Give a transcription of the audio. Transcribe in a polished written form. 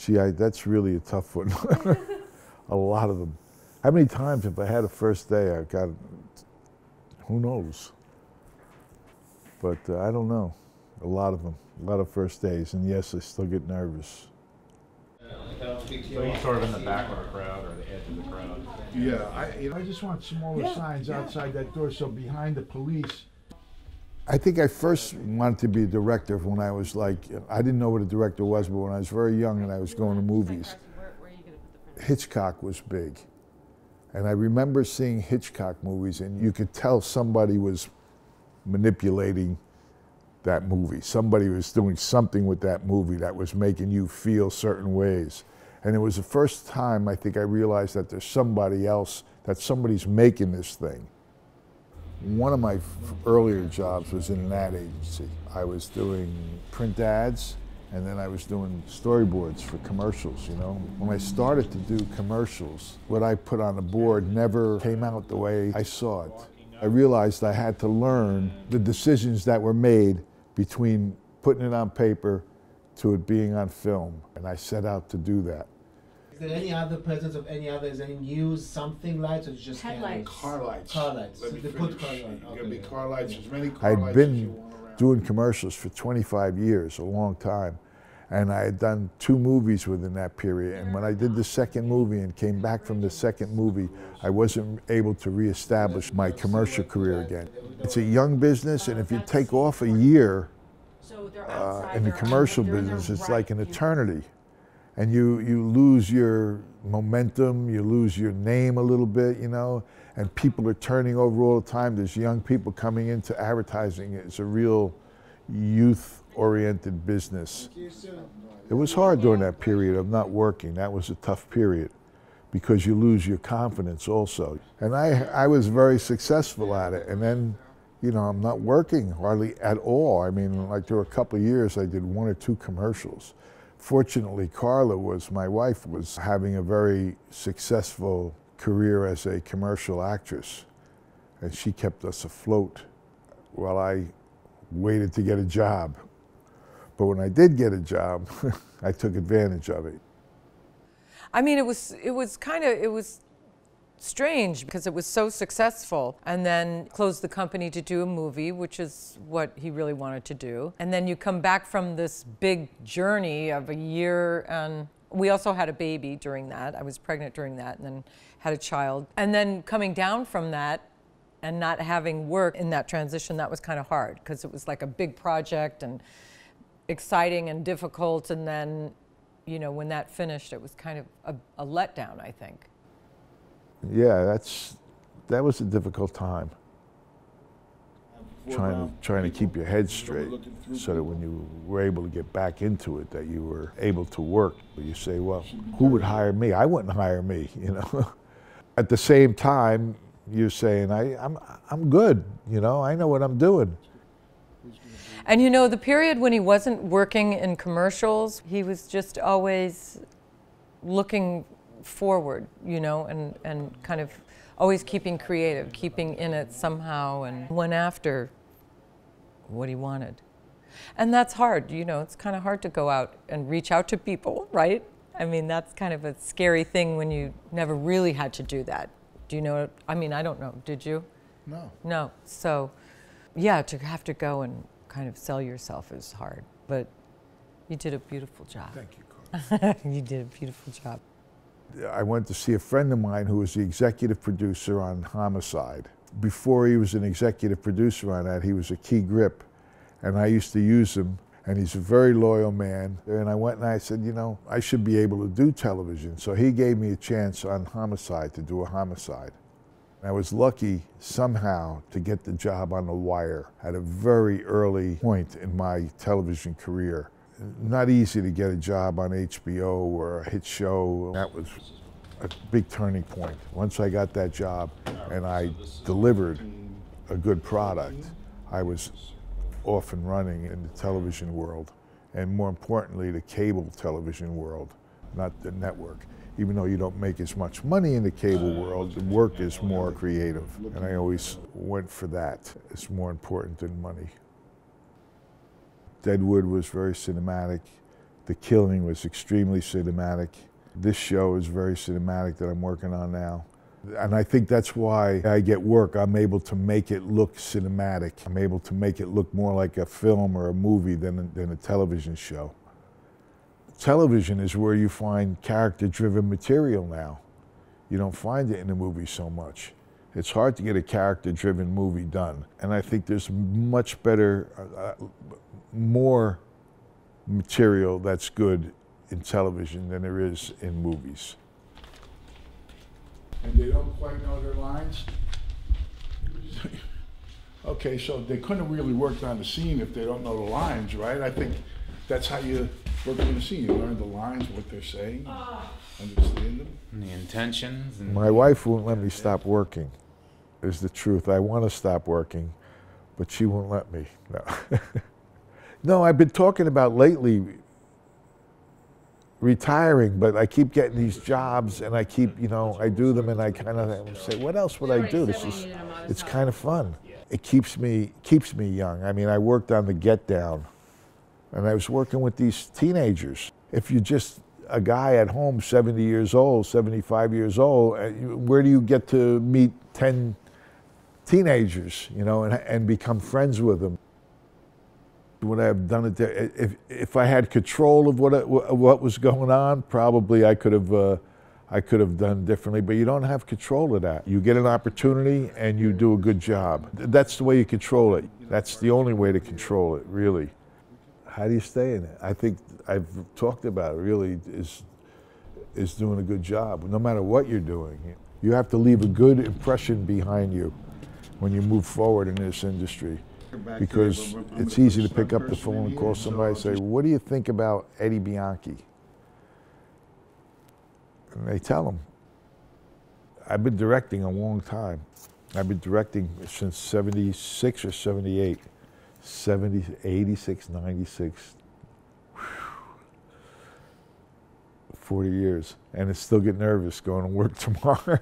Gee, that's really a tough one. A lot of them. How many times if I had a first day, I got, who knows? But I don't know. A lot of them, a lot of first days. And yes, I still get nervous. So you're sort of in the back of the crowd or the edge of the crowd? Yeah, I just want smaller signs outside that door so behind the police. I think I first wanted to be a director when I was like, I didn't know what a director was, but when I was very young and I was going to movies, Hitchcock was big. And I remember seeing Hitchcock movies and you could tell somebody was manipulating that movie. Somebody was doing something with that movie that was making you feel certain ways. And it was the first time I think I realized that there's somebody else, that somebody's making this thing. One of my earlier jobs was in an ad agency. I was doing print ads, and then I was doing storyboards for commercials, you know. When I started to do commercials, what I put on the board never came out the way I saw it. I realized I had to learn the decisions that were made between putting it on paper to it being on film, and I set out to do that. Is there any other presence of any others, any news, something lights, or just headlights? Car lights. Car lights. Let So me they finish. put car lights. You gotta Okay. be car lights, as many car lights as you want around. Doing commercials for 25 years, a long time. And I had done 2 movies within that period. And when I did the second movie and came back from the second movie, I wasn't able to reestablish my commercial career again. It's a young business, and if you take off a year in the commercial business, it's like an eternity. And you lose your momentum, you lose your name a little bit, you know, and people are turning over all the time. There's young people coming into advertising. It's a real youth-oriented business. It was hard during that period of not working. That was a tough period because you lose your confidence also. And I was very successful at it. And then, you know, I'm not working hardly at all. I mean, like there were a couple of years I did 1 or 2 commercials. Fortunately, Carla my wife was having a very successful career as a commercial actress. And she kept us afloat while I waited to get a job. But when I did get a job, I took advantage of it. I mean, it was strange because it was so successful, and then closed the company to do a movie, which is what he really wanted to do. And then you come back from this big journey of a year, and we also had a baby during that. I was pregnant during that and then had a child. And then coming down from that and not having work in that transition, that was kind of hard because it was like a big project and exciting and difficult. And then, you know, when that finished, it was kind of a letdown, I think. Yeah, that was a difficult time. Trying to keep your head straight so that when you were able to get back into it, that you were able to work. You say, well, who would hire me? I wouldn't hire me, you know. At the same time, you're saying, I'm good, you know, I know what I'm doing. And you know, the period when he wasn't working in commercials, he was just always looking forward, you know, and kind of always keeping creative, keeping in it somehow, and went after what he wanted. And that's hard, you know, it's kind of hard to go out and reach out to people, right? I mean, that's kind of a scary thing when you never really had to do that. Do you know, I mean, I don't know, did you? No. No, so yeah, to have to go and kind of sell yourself is hard, but you did a beautiful job. Thank you, Carl. You did a beautiful job. I went to see a friend of mine who was the executive producer on Homicide. Before he was an executive producer on that, he was a key grip, and I used to use him, and he's a very loyal man. And I went and I said, you know, I should be able to do television. So he gave me a chance on Homicide to do a Homicide. I was lucky somehow to get the job on The Wire at a very early point in my television career. Not easy to get a job on HBO or a hit show. That was a big turning point. Once I got that job and I delivered a good product, I was off and running in the television world, and more importantly, the cable television world, not the network. Even though you don't make as much money in the cable world, the work is more creative, and I always went for that. It's more important than money. Deadwood was very cinematic. The Killing was extremely cinematic. This show is very cinematic that I'm working on now. And I think that's why I get work. I'm able to make it look cinematic. I'm able to make it look more like a film or a movie than a television show. Television is where you find character-driven material now. You don't find it in the movie so much. It's hard to get a character-driven movie done. And I think there's much better, more material that's good in television than there is in movies. And they don't quite know their lines? Okay, so they couldn't have really worked on the scene if they don't know the lines, right? I think that's how you work on the scene. You learn the lines, what they're saying, understand them. And the intentions. And My wife won't let me stop working, is the truth. I want to stop working, but she won't let me. No. No, I've been talking about lately retiring, but I keep getting these jobs and I keep, you know, I do them and I kind of say, what else would I do? It's kind of fun. It keeps me young. I mean, I worked on The Get Down and I was working with these teenagers. If you're just a guy at home, 70 years old, 75 years old, where do you get to meet 10 teenagers, you know, and become friends with them? Would I have done it there? If I had control of what was going on, probably I could have done differently. But you don't have control of that. You get an opportunity and you do a good job. That's the way you control it. That's the only way to control it, really. How do you stay in it? I think I've talked about it. Really, is doing a good job. No matter what you're doing, you have to leave a good impression behind you when you move forward in this industry. Because it's easy to pick up the phone and call somebody and say, what do you think about Eddie Bianchi? And they tell them. I've been directing a long time. I've been directing since 76 or 78. 86, 96. Whew. 40 years. And I still get nervous going to work tomorrow.